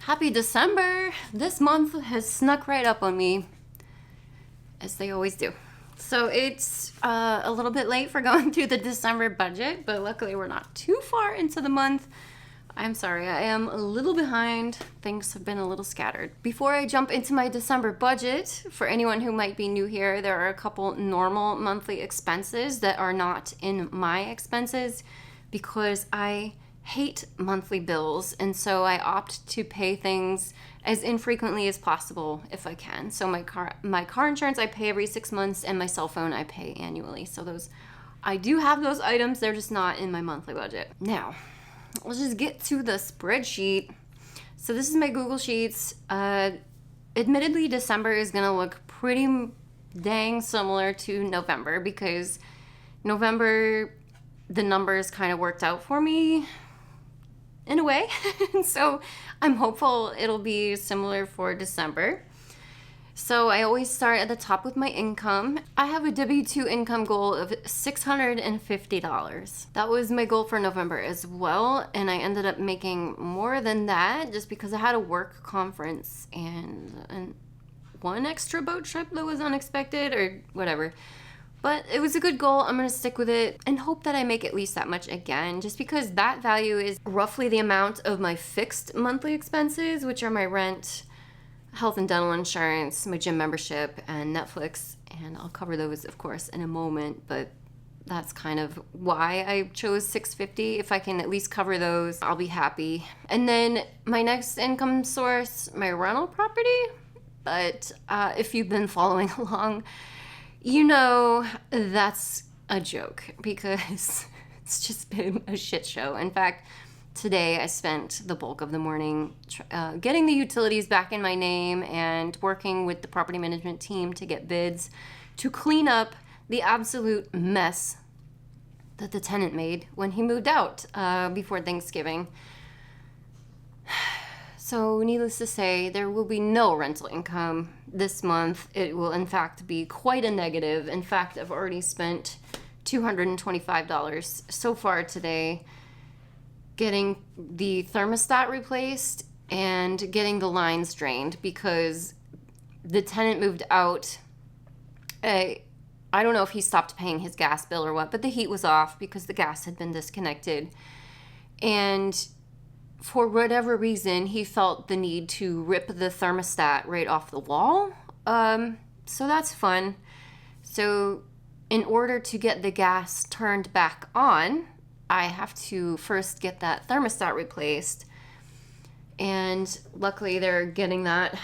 Happy December! This month has snuck right up on me, as they always do. So it's a little bit late for going through the December budget, but luckily we're not too far into the month. I'm sorry, I am a little behind. Things have been a little scattered. Before I jump into my December budget, for anyone who might be new here, there are a couple normal monthly expenses that are not in my expenses because I hate monthly bills, and so I opt to pay things as infrequently as possible if I can. So my car insurance I pay every 6 months, and my cell phone I pay annually. So those, I do have those items, they're just not in my monthly budget. Now, let's just get to the spreadsheet. So this is my Google Sheets. Admittedly, December is gonna look pretty dang similar to November because November, the numbers kind of worked out for me in a way. So I'm hopeful it'll be similar for December. So I always start at the top with my income. I have a W-2 income goal of $650. That was my goal for November as well, and I ended up making more than that just because I had a work conference and one extra boat trip that was unexpected or whatever. But it was a good goal. I'm going to stick with it and hope that I make at least that much again, just because that value is roughly the amount of my fixed monthly expenses, which are my rent, health and dental insurance, my gym membership, and Netflix. And I'll cover those, of course, in a moment, but that's kind of why I chose $650. If I can at least cover those, I'll be happy. And then my next income source, my rental property. But if you've been following along, you know that's a joke because it's just been a shit show. In fact, today I spent the bulk of the morning getting the utilities back in my name and working with the property management team to get bids to clean up the absolute mess that the tenant made when he moved out before Thanksgiving. So needless to say, there will be no rental income this month. It will in fact be quite a negative. In fact, I've already spent $225 so far today getting the thermostat replaced and getting the lines drained because the tenant moved out. I don't know if he stopped paying his gas bill or what, but the heat was off because the gas had been disconnected. And for whatever reason, he felt the need to rip the thermostat right off the wall. So that's fun. So in order to get the gas turned back on, I have to first get that thermostat replaced. And luckily they're getting that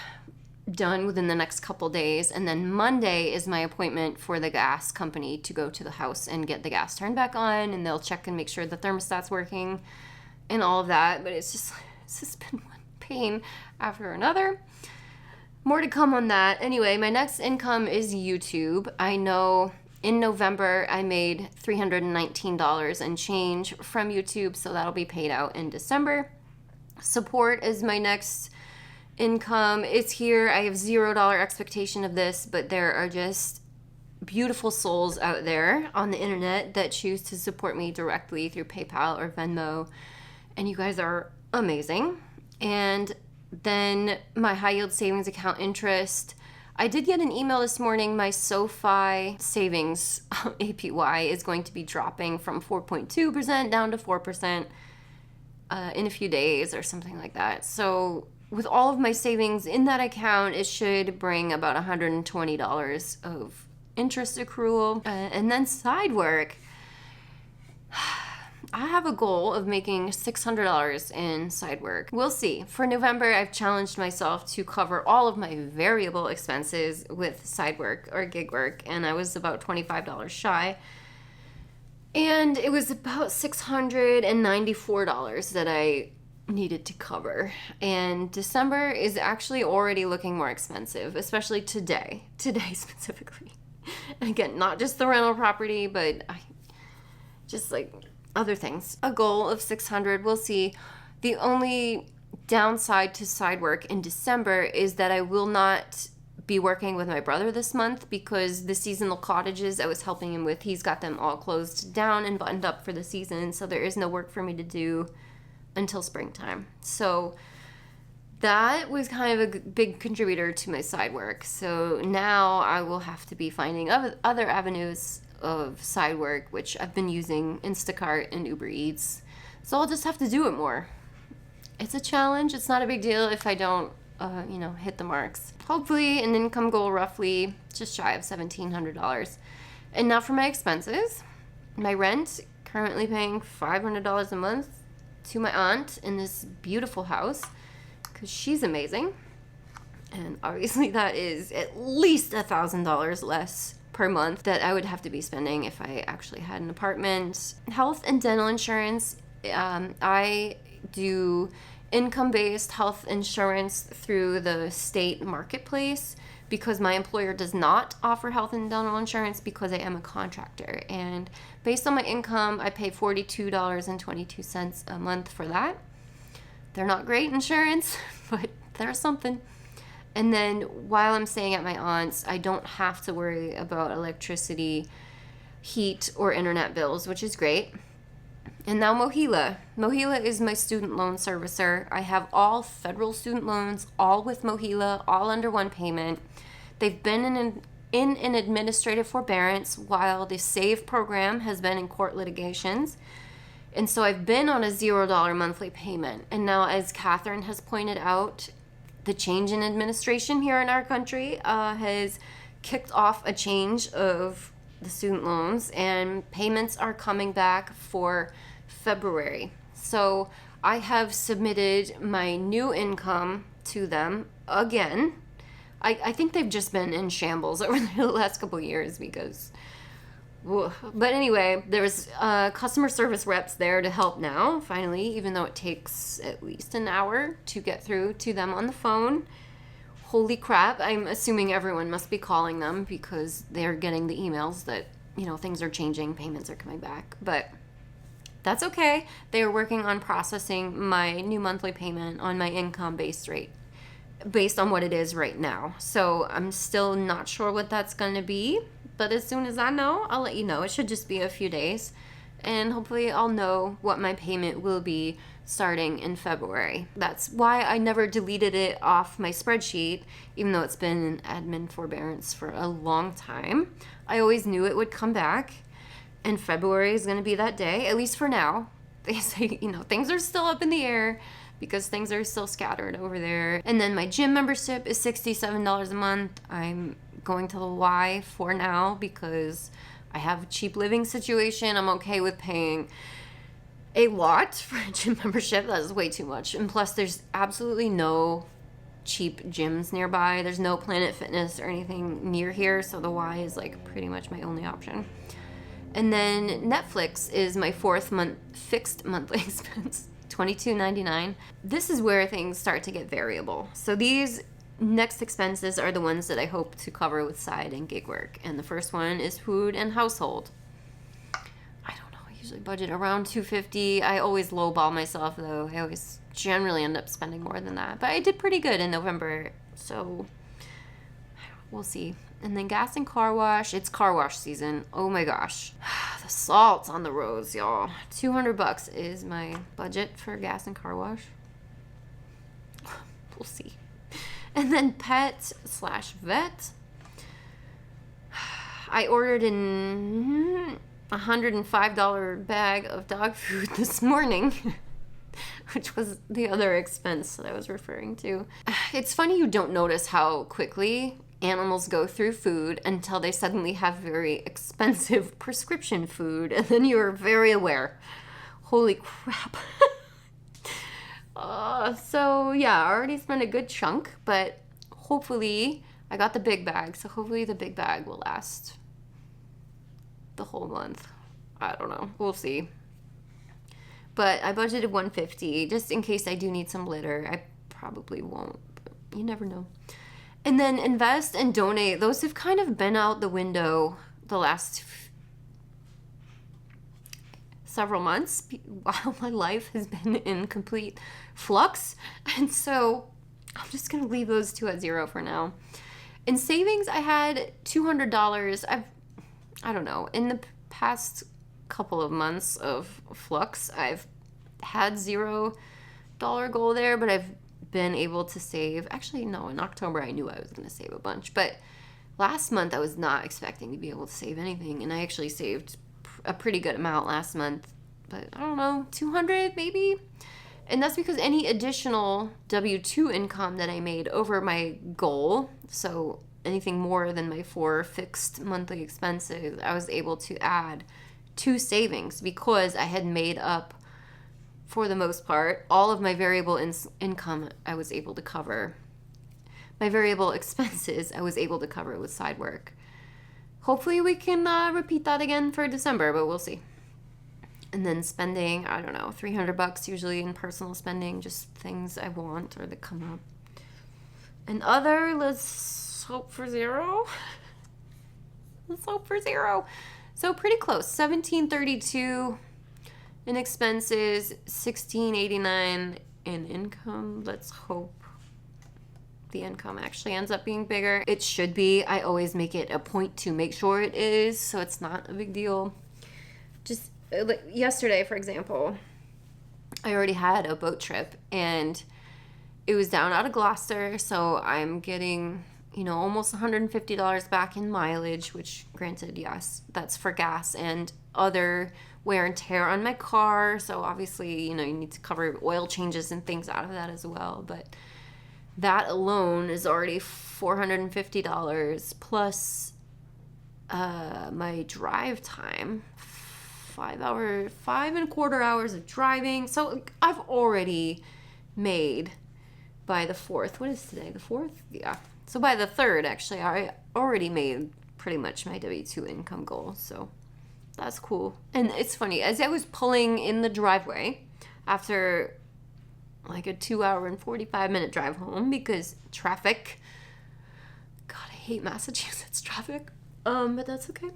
done within the next couple days. And then Monday is my appointment for the gas company to go to the house and get the gas turned back on. And they'll check and make sure the thermostat's working and all of that. But it's just been one pain after another. More to come on that. Anyway, my next income is YouTube. I know in November I made $319 and change from YouTube, so that'll be paid out in December. Support is my next income. It's here. I have $0 expectation of this, but there are just beautiful souls out there on the internet that choose to support me directly through PayPal or Venmo, and you guys are amazing. And then my high yield savings account interest. I did get an email this morning. My SoFi savings APY is going to be dropping from 4.2% down to 4% in a few days or something like that. So with all of my savings in that account, it should bring about $120 of interest accrual. And then side work. I have a goal of making $600 in side work. We'll see. For November, I've challenged myself to cover all of my variable expenses with side work or gig work, and I was about $25 shy. And it was about $694 that I needed to cover. And December is actually already looking more expensive, especially today specifically. Again, not just the rental property, but just like other things. A goal of $600, we'll see. The only downside to side work in December is that I will not be working with my brother this month because the seasonal cottages I was helping him with, he's got them all closed down and buttoned up for the season, so there is no work for me to do until springtime. So that was kind of a big contributor to my side work. So now I will have to be finding other avenues of side work, which I've been using Instacart and Uber Eats. So I'll just have to do it more. It's a challenge. It's not a big deal if I don't, hit the marks. Hopefully an income goal roughly just shy of $1,700. And now for my expenses. My rent, currently paying $500 a month to my aunt in this beautiful house because she's amazing. And obviously that is at least $1,000 less per month that I would have to be spending if I actually had an apartment. Health and dental insurance, I do income-based health insurance through the state marketplace because my employer does not offer health and dental insurance because I am a contractor. And based on my income, I pay $42.22 a month for that. They're not great insurance, but they're something. And then while I'm staying at my aunt's, I don't have to worry about electricity, heat, or internet bills, which is great. And now Mohila. Mohila is my student loan servicer. I have all federal student loans, all with Mohila, all under one payment. They've been in an administrative forbearance while the SAVE program has been in court litigations. And so I've been on a $0 monthly payment. And now, as Catherine has pointed out, the change in administration here in our country has kicked off a change of the student loans, and payments are coming back for February. So I have submitted my new income to them again. I think they've just been in shambles over the last couple of years because... But anyway, there's customer service reps there to help now, finally, even though it takes at least an hour to get through to them on the phone. Holy crap, I'm assuming everyone must be calling them because they're getting the emails that, things are changing, payments are coming back. But that's okay. They are working on processing my new monthly payment on my income-based rate based on what it is right now. So I'm still not sure what that's going to be. But as soon as I know, I'll let you know. It should just be a few days. And hopefully I'll know what my payment will be starting in February. That's why I never deleted it off my spreadsheet, even though it's been in admin forbearance for a long time. I always knew it would come back. And February is going to be that day, at least for now. They say, things are still up in the air because things are still scattered over there. And then my gym membership is $67 a month. I'm going to the Y for now because I have a cheap living situation. I'm okay with paying a lot for a gym membership. That is way too much. And plus, there's absolutely no cheap gyms nearby. There's no Planet Fitness or anything near here, so the Y is pretty much my only option. And then Netflix is my fixed monthly expense, $22.99. This is where things start to get variable. So these next expenses are the ones that I hope to cover with side and gig work. And the first one is food and household. I don't know, I usually budget around $250. I always lowball myself though. I always generally end up spending more than that. But I did pretty good in November, so we'll see. And then gas and car wash. It's car wash season. Oh my gosh. The salt on the roads, y'all. $200 is my budget for gas and car wash. We'll see. And then pet/vet. I ordered an $105 bag of dog food this morning, which was the other expense that I was referring to. It's funny you don't notice how quickly animals go through food until they suddenly have very expensive prescription food, and then you're very aware. Holy crap. So yeah, I already spent a good chunk, but hopefully I got the big bag, so hopefully the big bag will last the whole month. I don't know. We'll see. But I budgeted $150 just in case I do need some litter. I probably won't, but you never know. And then invest and donate. Those have kind of been out the window the last several months while my life has been in complete flux. And so I'm just going to leave those two at zero for now. In savings, I had $200. I don't know. In the past couple of months of flux, I've had $0 goal there, but I've been able to save. Actually, no, in October I knew I was going to save a bunch, but last month I was not expecting to be able to save anything, and I actually saved a pretty good amount last month, but I don't know, 200 maybe? And that's because any additional W-2 income that I made over my goal, so anything more than my 4 fixed monthly expenses, I was able to add to savings because I had made up, for the most part, all of my variable income I was able to cover. My variable expenses I was able to cover with side work. Hopefully we can repeat that again for December, but we'll see. And then spending, I don't know, $300 usually in personal spending, just things I want or that come up. And other, let's hope for zero. Let's hope for zero. So pretty close, $1,732 in expenses, $1,689 in income. Let's hope the income actually ends up being bigger. It should be. I always make it a point to make sure it is, so it's not a big deal. Just like yesterday, for example, I already had a boat trip, and it was down out of Gloucester, so I'm getting, almost $150 back in mileage, which granted, yes, that's for gas and other wear and tear on my car. So obviously, you need to cover oil changes and things out of that as well. But that alone is already $450 plus my drive time, 5.25 hours of driving. So I've already made by the 4th. What is today? The 4th? Yeah. So by the 3rd, actually, I already made pretty much my W-2 income goal. So that's cool. And it's funny, as I was pulling in the driveway after like a 2-hour and 45-minute drive home because traffic. God, I hate Massachusetts traffic. But that's okay.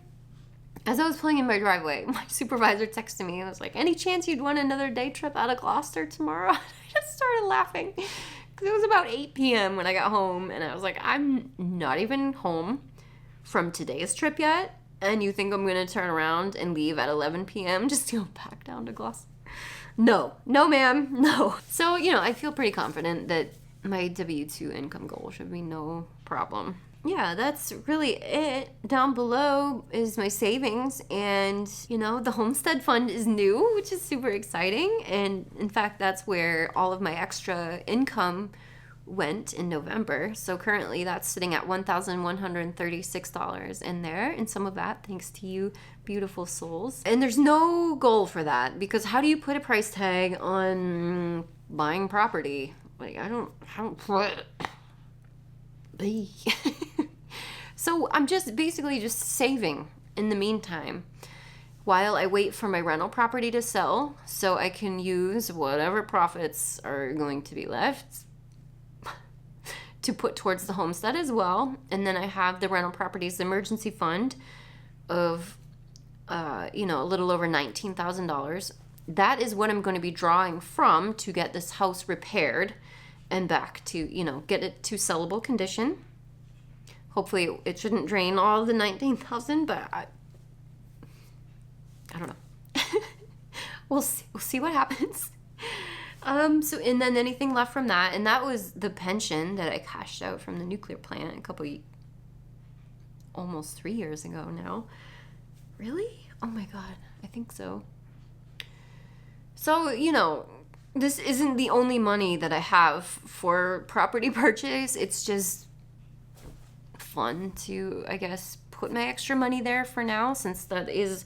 As I was pulling in my driveway, my supervisor texted me and was like, any chance you'd want another day trip out of Gloucester tomorrow? I just started laughing because it was about 8 p.m. when I got home, and I was like, I'm not even home from today's trip yet, and you think I'm going to turn around and leave at 11 p.m. just to go back down to Gloucester? No, ma'am, no. So, I feel pretty confident that my W-2 income goal should be no problem. Yeah, that's really it. Down below is my savings, and the homestead fund is new, which is super exciting. And in fact, that's where all of my extra income went in November. So currently that's sitting at $1,136 in there, and some of that thanks to you beautiful souls. And there's no goal for that, because how do you put a price tag on buying property? Like, I don't So I'm just basically just saving in the meantime while I wait for my rental property to sell, so I can use whatever profits are going to be left to put towards the homestead as well. And then I have the rental properties emergency fund of a little over $19,000. That is what I'm going to be drawing from to get this house repaired and back to, get it to sellable condition. Hopefully it shouldn't drain all of the $19,000, but I don't know. We'll see what happens. So, and then anything left from that, and that was the pension that I cashed out from the nuclear plant almost 3 years ago now. Really? Oh my God, I think so. So, this isn't the only money that I have for property purchase. It's just fun to, I guess, put my extra money there for now, since that is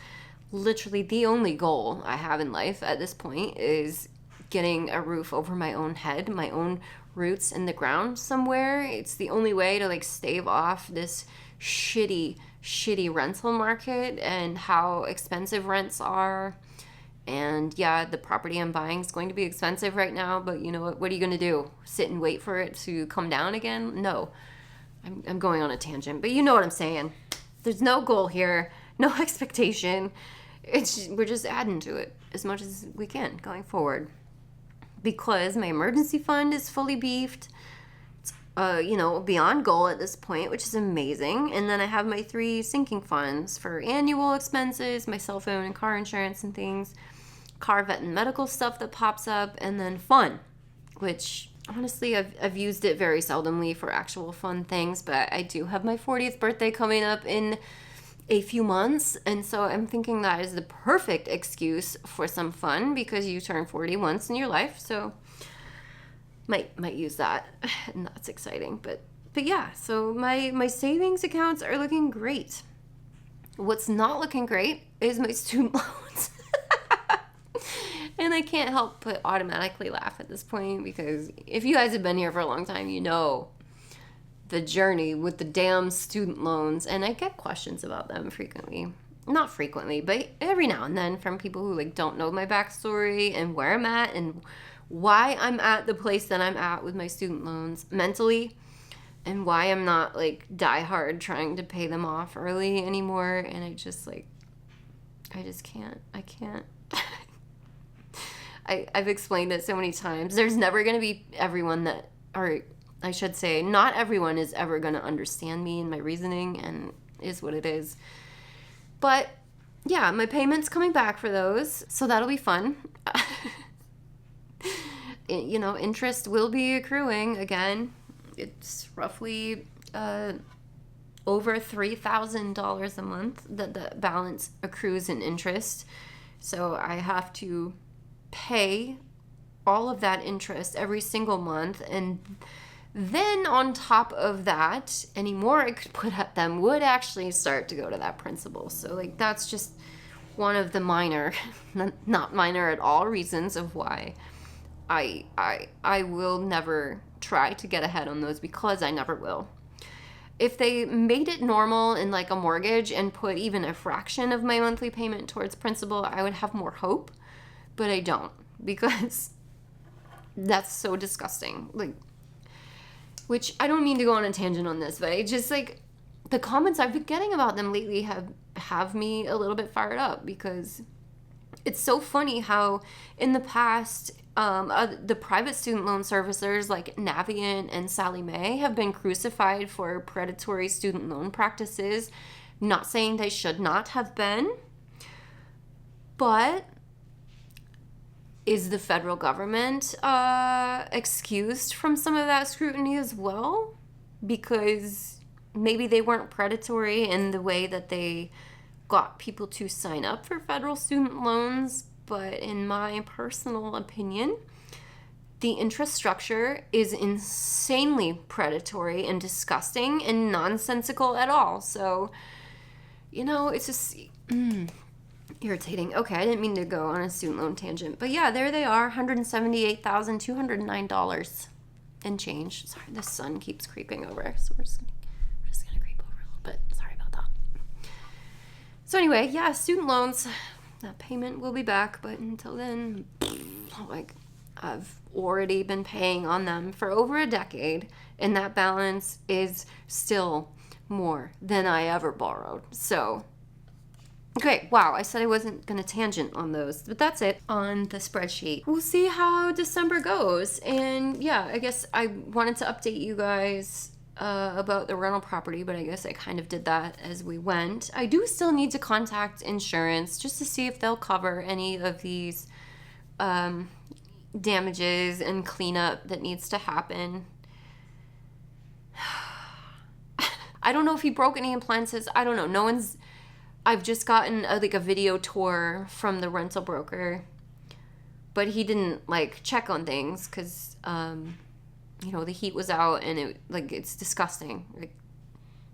literally the only goal I have in life at this point, is getting a roof over my own head, my own roots in the ground somewhere. It's the only way to stave off this shitty rental market and how expensive rents are. And yeah, the property I'm buying is going to be expensive right now, but you know what are you going to do? Sit and wait for it to come down again? No. I'm going on a tangent, but you know what I'm saying. There's no goal here, no expectation. We're just adding to it as much as we can going forward. Because my emergency fund is fully beefed. It's, beyond goal at this point, which is amazing. And then I have my 3 sinking funds for annual expenses, my cell phone and car insurance and things, car, vet, and medical stuff that pops up, and then fun, which honestly, I've used it very seldomly for actual fun things, but I do have my 40th birthday coming up in a few months, and so I'm thinking that is the perfect excuse for some fun, because you turn 40 once in your life, so might use that, and that's exciting. But yeah, so my savings accounts are looking great. What's not looking great is my student loans. And I can't help but automatically laugh at this point, because if you guys have been here for a long time, you know the journey with the damn student loans, and I get questions about them frequently. Not frequently, but every now and then, from people who like don't know my backstory and where I'm at and why I'm at the place that I'm at with my student loans mentally, and why I'm not like die hard trying to pay them off early anymore. And I just can't. I've explained it so many times. There's never going to be everyone that, or I should say, not everyone is ever going to understand me and my reasoning, and is what it is. But yeah, my payment's coming back for those, so that'll be fun. You know, interest will be accruing again. It's roughly over $3,000 a month that the balance accrues in interest. So I have to pay all of that interest every single month, and then on top of that, any more I could put at them would actually start to go to that principal. So like that's just one of the minor, not minor at all, reasons of why I will never try to get ahead on those, because I never will. If they made it normal in like a mortgage and put even a fraction of my monthly payment towards principal, I would have more hope, but I don't, because that's so disgusting. Like, which I don't mean to go on a tangent on this, but I just like the comments I've been getting about them lately have me a little bit fired up, because it's so funny how in the past the private student loan servicers like Navient and Sallie Mae have been crucified for predatory student loan practices. Not saying they should not have been, but is the federal government excused from some of that scrutiny as well? Because maybe they weren't predatory in the way that they got people to sign up for federal student loans, but in my personal opinion, the interest structure is insanely predatory and disgusting and nonsensical at all. So, you know, it's just irritating. Okay, I didn't mean to go on a student loan tangent, but yeah, there they are, $178,209 and change. Sorry, the sun keeps creeping over, so we're just gonna creep over a little bit. Sorry about that. So anyway, yeah, student loans, that payment will be back, but until then, like, I've already been paying on them for over a decade, and that balance is still more than I ever borrowed. So, okay, wow, I said I wasn't going to tangent on those, but that's it on the spreadsheet. We'll see how December goes, and yeah, I guess I wanted to update you guys about the rental property, but I guess I kind of did that as we went. I do still need to contact insurance just to see if they'll cover any of these damages and cleanup that needs to happen. I don't know if he broke any appliances. I don't know. I've just gotten a video tour from the rental broker, but he didn't like check on things because you know, the heat was out, and it's disgusting. Like,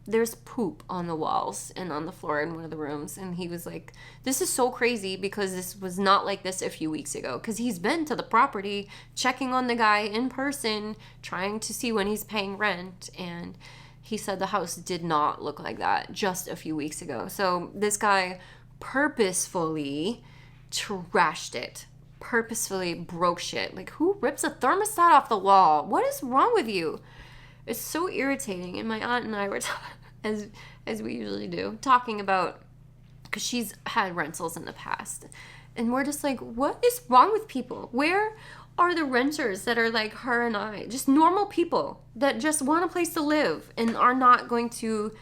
there's poop on the walls and on the floor in one of the rooms, and he was like, this is so crazy because this was not like this a few weeks ago, because he's been to the property checking on the guy in person, trying to see when he's paying rent, and he said the house did not look like that just a few weeks ago. So this guy purposefully trashed it, purposefully broke shit. Like, who rips a thermostat off the wall? What is wrong with you? It's so irritating. And my aunt and I were as we usually do, talking about, because she's had rentals in the past, and we're just like, what is wrong with people? Where are the renters that are like her and I, just normal people that just want a place to live and are not going to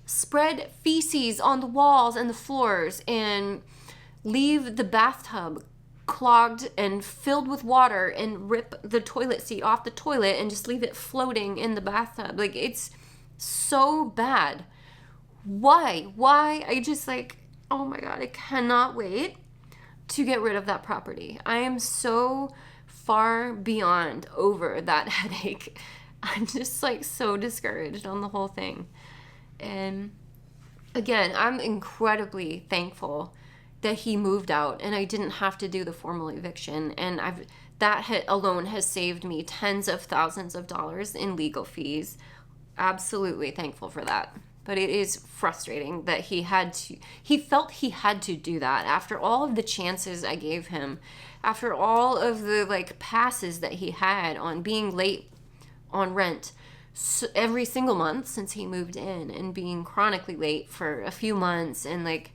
spread feces on the walls and the floors and leave the bathtub clogged and filled with water and rip the toilet seat off the toilet and just leave it floating in the bathtub. Like, it's so bad. Why? I just like, oh my God, I cannot wait to get rid of that property. I am so far beyond over that headache. I'm just like so discouraged on the whole thing. And again, I'm incredibly thankful that he moved out and I didn't have to do the formal eviction. And that alone has saved me tens of thousands of dollars in legal fees. Absolutely thankful for that. But it is frustrating that he felt he had to do that after all of the chances I gave him, after all of the like passes that he had on being late on rent every single month since he moved in, and being chronically late for a few months. And like,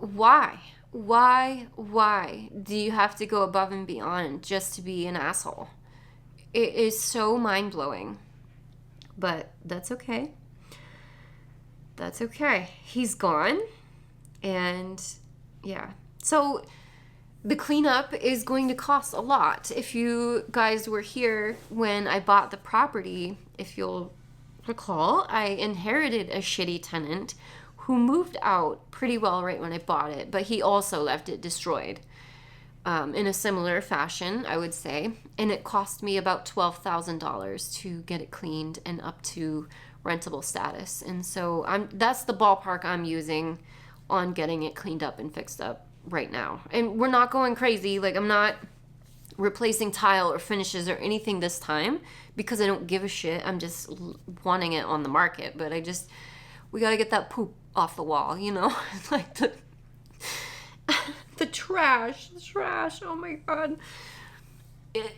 why do you have to go above and beyond just to be an asshole? It is so mind-blowing. But that's okay. He's gone. And yeah. So the cleanup is going to cost a lot. If you guys were here when I bought the property, if you'll recall, I inherited a shitty tenant who moved out pretty well right when I bought it, but he also left it destroyed. In a similar fashion, I would say. And it cost me about $12,000 to get it cleaned and up to rentable status. And so that's the ballpark I'm using on getting it cleaned up and fixed up right now. And we're not going crazy. Like, I'm not replacing tile or finishes or anything this time because I don't give a shit. I'm just wanting it on the market. But we got to get that poop off the wall, you know? Like the trash, oh my God,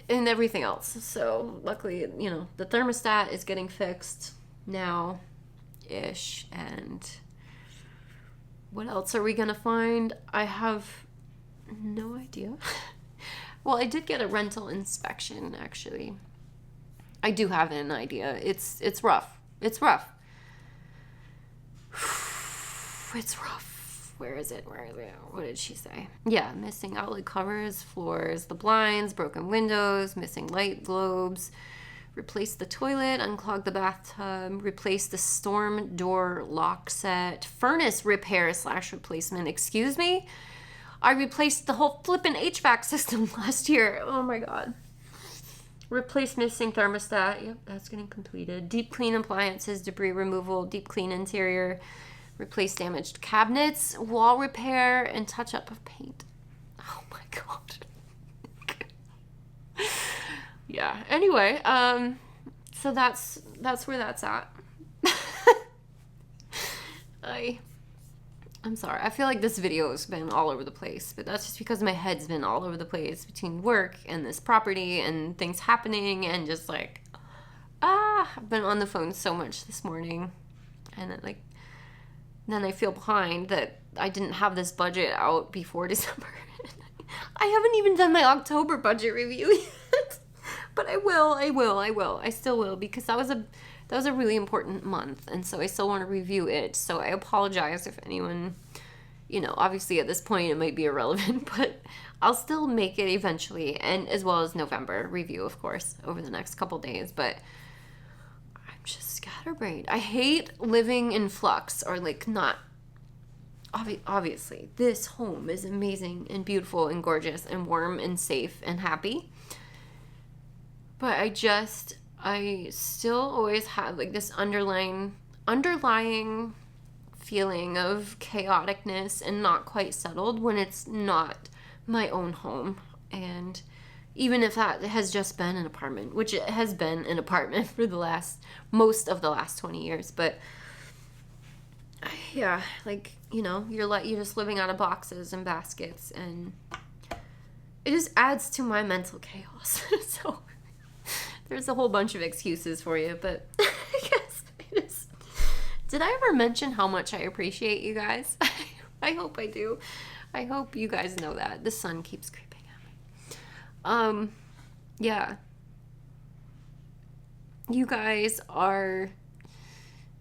and everything else. So luckily, you know, the thermostat is getting fixed now-ish. And what else are we gonna find? I have no idea. Well, I did get a rental inspection, actually. I do have an idea. It's rough. It's rough. Where is it? What did she say? Yeah, missing outlet covers, floors, the blinds, broken windows, missing light globes, replace the toilet, unclog the bathtub, replace the storm door lock set, furnace repair / replacement. Excuse me? I replaced the whole flippin' HVAC system last year. Oh my God. Replace missing thermostat. Yep, that's getting completed. Deep clean appliances, debris removal, deep clean interior, replace damaged cabinets, wall repair, and touch up of paint. Oh my God. Yeah. Anyway, so that's where that's at. I'm sorry. I feel like this video has been all over the place, but that's just because my head's been all over the place between work and this property and things happening, and just like, I've been on the phone so much this morning, and then I feel behind that I didn't have this budget out before December. I haven't even done my October budget review yet, but I will. I still will, because that was a really important month, and so I still want to review it. So I apologize if anyone, you know, obviously at this point it might be irrelevant, but I'll still make it eventually, and as well as November review, of course, over the next couple days. But I'm just scatterbrained. I hate living in flux, or like not. Obviously, this home is amazing and beautiful and gorgeous and warm and safe and happy. But I still always had like this underlying feeling of chaoticness and not quite settled when it's not my own home. And even if that has just been an apartment, which it has been an apartment for most of the last 20 years, but yeah, like, you know, you're just living out of boxes and baskets, and it just adds to my mental chaos. So there's a whole bunch of excuses for you, but I guess it is. Did I ever mention how much I appreciate you guys? I hope I do. I hope you guys know that. The sun keeps creeping at me. Yeah. You guys are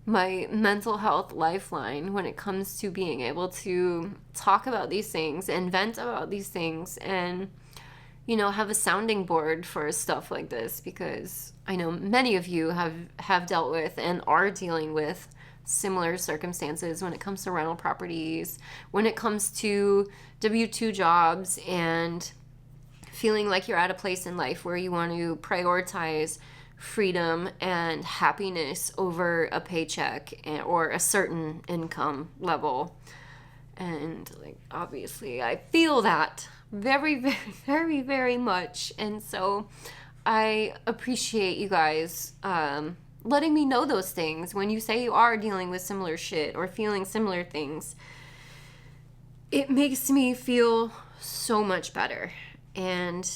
my mental health lifeline when it comes to being able to talk about these things and vent about these things and, you know, have a sounding board for stuff like this, because I know many of you have dealt with and are dealing with similar circumstances when it comes to rental properties, when it comes to W-2 jobs, and feeling like you're at a place in life where you want to prioritize freedom and happiness over a paycheck or a certain income level. And like, obviously I feel that very, very, very, very much. And so I appreciate you guys letting me know those things. When you say you are dealing with similar shit or feeling similar things, it makes me feel so much better. And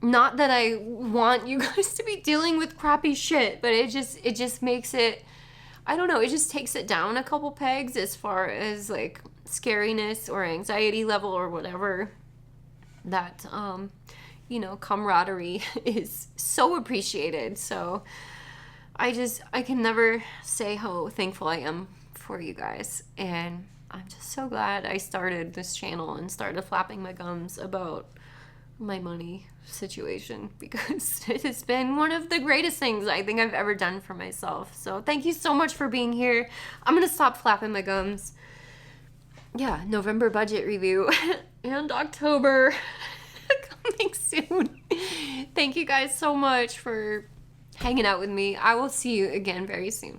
not that I want you guys to be dealing with crappy shit, but it just makes it, I don't know, it just takes it down a couple pegs as far as like scariness or anxiety level or whatever. That you know, camaraderie is so appreciated. So I can never say how thankful I am for you guys. And I'm just so glad I started this channel and started flapping my gums about my money situation, because it has been one of the greatest things I think I've ever done for myself. So thank you so much for being here. I'm gonna stop flapping my gums. Yeah, November budget review and October coming soon. Thank you guys so much for hanging out with me. I will see you again very soon.